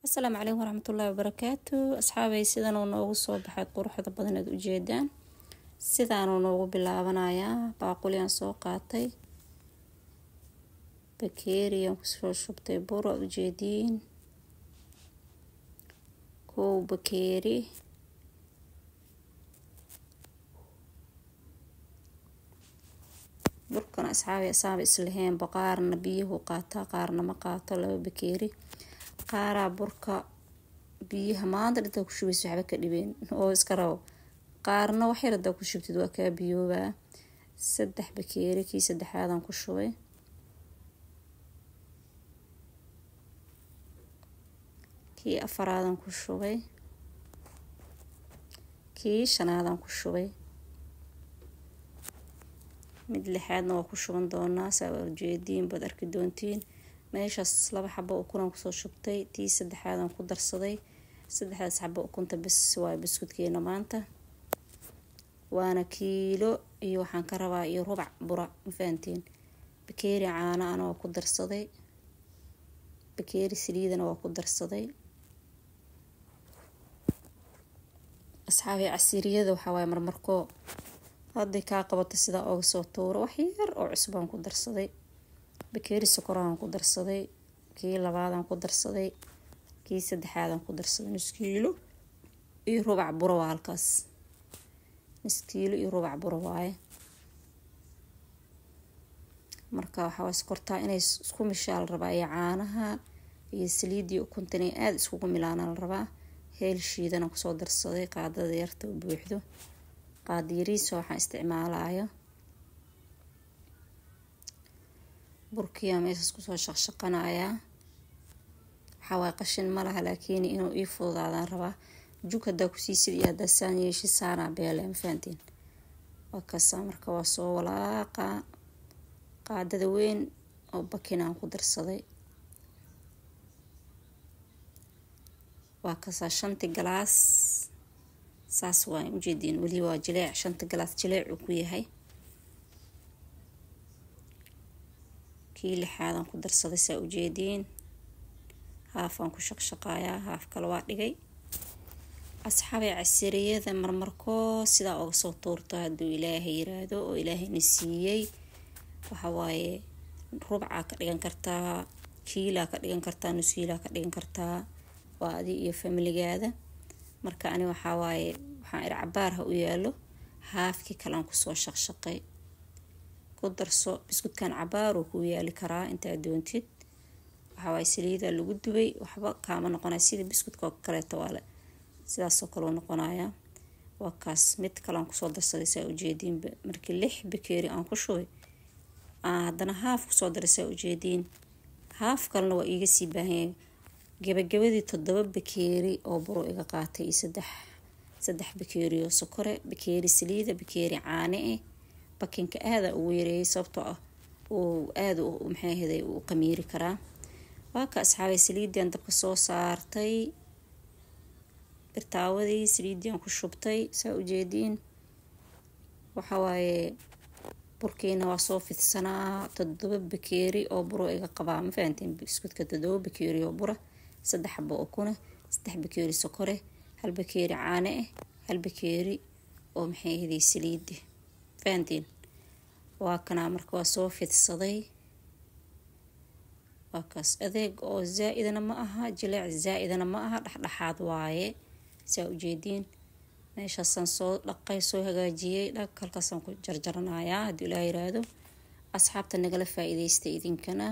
السلام عليكم ورحمة الله وبركاته. أصحابي سيدان ونوغو صوبحاد قروحة بدناد ujeedaan sidaanu noogu bilaabanayaa baaquliyaan soo qaatay bakeeriyan kusoo shubtay bur aad ujeediin kow bakeeri burkan asxaabi asaaba islaheen baqaarna biyuhu qaataa qaarna ma qaato laba bakeeri qaaraa burka biyaha maanta inta ku shubayso waxba ka dhibeen oo iska rabo qaarna wax yar inta ku shubtid waa ka biyoobaa saddex bakeeri kii saddexaadan ku shubay kii afaraadan ku shubay kii shanaadan ku shubay mid lixaadna waa ku shuban doonaa saa ujeediin baad arki doontiin meeshaas laba xabo ukunan kusoo shubtay tii saddexaadan ku darsaday saddexdaas xabo ukunta bas waa biskudkeena maanta waana kiilo iyo waxaan ka rabaa iyo rubac bura ma fahantiin bakeeri caano ana waa ku darsaday bakeeri saliidana waa ku darsaday asxaabi casiriyada waxaa waaye marmarkoo hadday kaa qabato sidaa ooga soo tuuro wax yar oo cusbaan ku darsaday bakeeri sokoraan ku darsaday kii labaadan ku darsaday kii saddexaadan ku darsaday nus kiilo iyo rubac buro waa halkaas nus kiilo iyo rubac buro waaye marka waxaa waa sokortaa inay isku mishaal rabaa iyo caanaha iyo saliidii ukunta inay aada iskugu milaana la rabaa heel shiidana kusoo darsaday qaadada yarta u buuxdo qaada yariisa waxaan isticmaalayo burkiyaa meeshaas kusoo shaqshaqanayaa waxaa waay qashin ma laha laakiin inuu ii fududaadaan rabaa jug haddaa kusiisid iyo haddaa saan yeeshi saanaa beele ma fahantiin waa kasaa marka waa soo walaaqa qaadada weyn oo bakinaan ku darsaday waa kasaa 5 galaas saas waa ujeediin weli waa jileec 5 galaas jileec ku yahay kii lixaadan ku darsaday saa ujeediin haafaan ku shaqshaqayaa haaf kale waa dhigay asxaabay casiriyada marmarkoo sidaa uga soo tuurto hadduu ilaahay yiraahdo oo ilaahayna siiyey waxaa waaye rubcaa ka dhigan kartaa kiilaa ka dhigan kartaa nus kiilaa ka dhigan kartaa waa adi iyo familigaada marka ani waxaa waaye waxaan cabaarha u yaalo haafkii kalaan kusoo shaqshaqay ku darso biskudkan cabaar uu ku yaali karaa intaa doontid waxaa waaye saliida lagu dubay waxba kaama noqonaya sida biskudka kaleeto waale sidaasoo kaloo noqonaya waa kaas mid kalaan kusoo darsaday saa ujeediin markii 6 bakeeri aan ku shubay haddana haaf kusoo daray saa ujeediin haaf kalena waa iiga sii baahan gabagabadii 7 bakeeri oo buro iga qaatay iyo saddex bakeeri oo sokore bakeeri saliida bakeeri caane bakinka aada ugu yareeyay sababtoo ah uu aada maxay ahayd uu qamiiri karaa waa ka asxaabay saliidan dabka soo saartay birtaawadii saliidan ku shubtay saa ujeediin waxa waaye burkeena waa soo fidsanaa 7 bakeeri oo buro iga qabaa ma fahantiin biskudka 7 bakeeri oo buro 3 xabo oo kuna 3 bakeeri sokore 1 bakeeri caane hal bakeeri oo maxay ahayd saliid fahantiin waa kana marka waa soo fidsaday waa kaas adeeg oo zaa'idana ma aha jileec zaa'idana ma aha dhaxdhaxaad waaye saa ujeediin meeshaasaan soo dhaqay soo hagaajiyay halkaasaan ku jarjaranayaa haddii ilaahay yiraahdo asxaabta nagala faa'iidaystay idinkana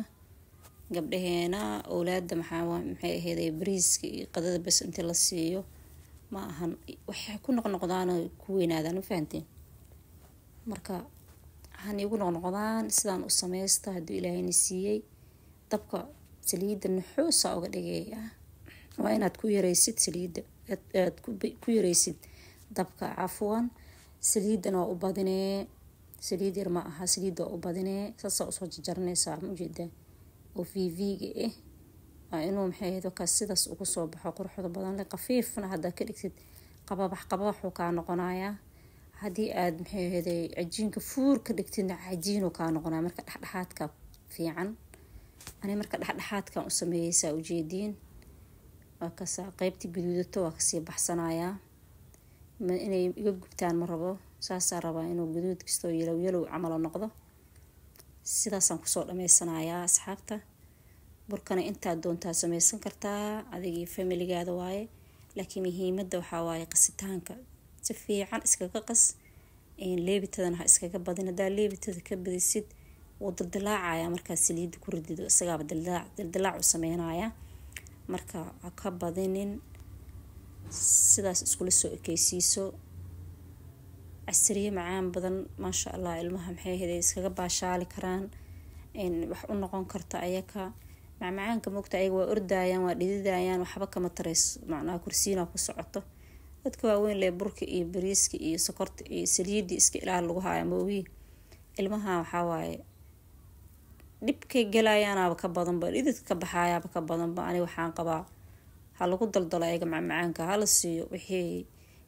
gabdhaheena awlaada maxay ahayd bariiska iyo qadada bas inta la siiyo ma ahan waxay ku noqnoqdaan ku weynaadaan ma fahanteen marka waxaan igu noqnoqdaan sidaan u samaysta haddii ilaahayna siiyey dabka saliida nuxuusa uga dhigaya waa inaad ku yareysid saliida aad ku yareysid dabka cafwan saliidana waa u badinee saliid yar ma aha saliida waa u badinee saasa usoo jarjarnaysaa ma ujeedaa oo viviga waa inuu maxay ahayd kaas sidaas ugu soo baxo quruxda badan leh qafiifna haddaa ka dhigtid qababax wuxuu kaa noqonayaa haddii aad maxay ahayd cajiinka fuur ka dhigtidna cajiinuu kaa noqonaya marka dhexdhexaadka fiican ani marka dhexdhexaadkan u sameeyay saa ujeediin waa kasaa qaybtii guduudato waa kasii baxsanayaa inay iga gubtaan ma rabo saasaa rabaa inuu guduud kastoo yalow camal noqdo sidaasaan kusoo dhammaysanayaa asxaabta burkana intaa doontaa samaysan kartaa adigii familigaada waaye laakiin muhiimadda waxaa waaye qasitaanka si fiican iskaga qas leebitadana ha iskaga badin haddaa leebitada ka badisid wuu dildilaacayaa markaa saliidda ku ridido isagaaba dildilaac u sameynaya marka ha ka badinin sidaas iskula soo ekeysiiso casriye macaan badan maasha allah ilmaha maxay ahayd iskaga baashaali karaan wax u noqon karta ayaka macmacaanka moogta ayaga waa ordayaan waa dhididayaan waxba kama tareys macnaha kursiina ku socoto dadka waaweyn lee burka iyo bariiska iyo sokorta iyo saliidda iska ilaal lagu haayo moogi ilmaha waxaa waaye dhibkay galayaanaaba ka badanba dhididka ka baxayaaba ka badanba ani waxaan qabaa ha lagu daldalo ayaga macmacaanka hala siiyo wixii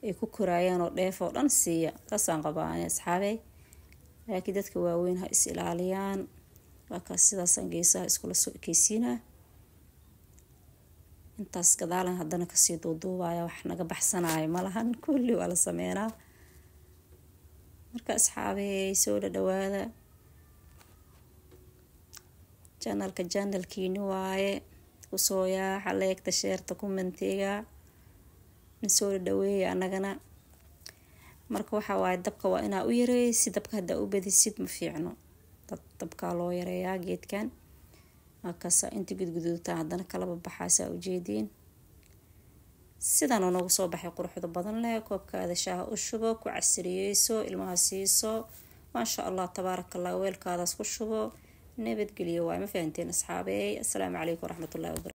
ay ku koraayaan oo dheef oo dhan siiya taasaan qabaa ani asxaabey laakiin dadka waaweyn ha is ilaaliyaan waa kaas sidaasaan geesaha iskula soo ekeysiinaa intaas gadaalan haddana kasii duuduubaya wax naga baxsanaayo malahan kulli waa la sameynaa marka asxaabey soo dhawaada janalkiini waaye kusoo yaaxa leegta sheerta kumentiga soo dhaweeya anagana marka waxaa waaye dabka waa inaa u yareeysid dabka haddaa u badisid ma fiicno dabkaa loo yareeyaa geedkan markaasa inta gudguduutaan haddana kalaba baxaasaa ujeediin sidan oo noogu soo baxay quruxda badan leh koobkaada shaaha u shubo ku casriyeyso ilmaha siiso maasha allah tabaaraka allah weelkaadaas ku shubo nabadgelyo waay ma fahanteen asxaabey assalaamu calaykum waraxmatullahi wabarakatu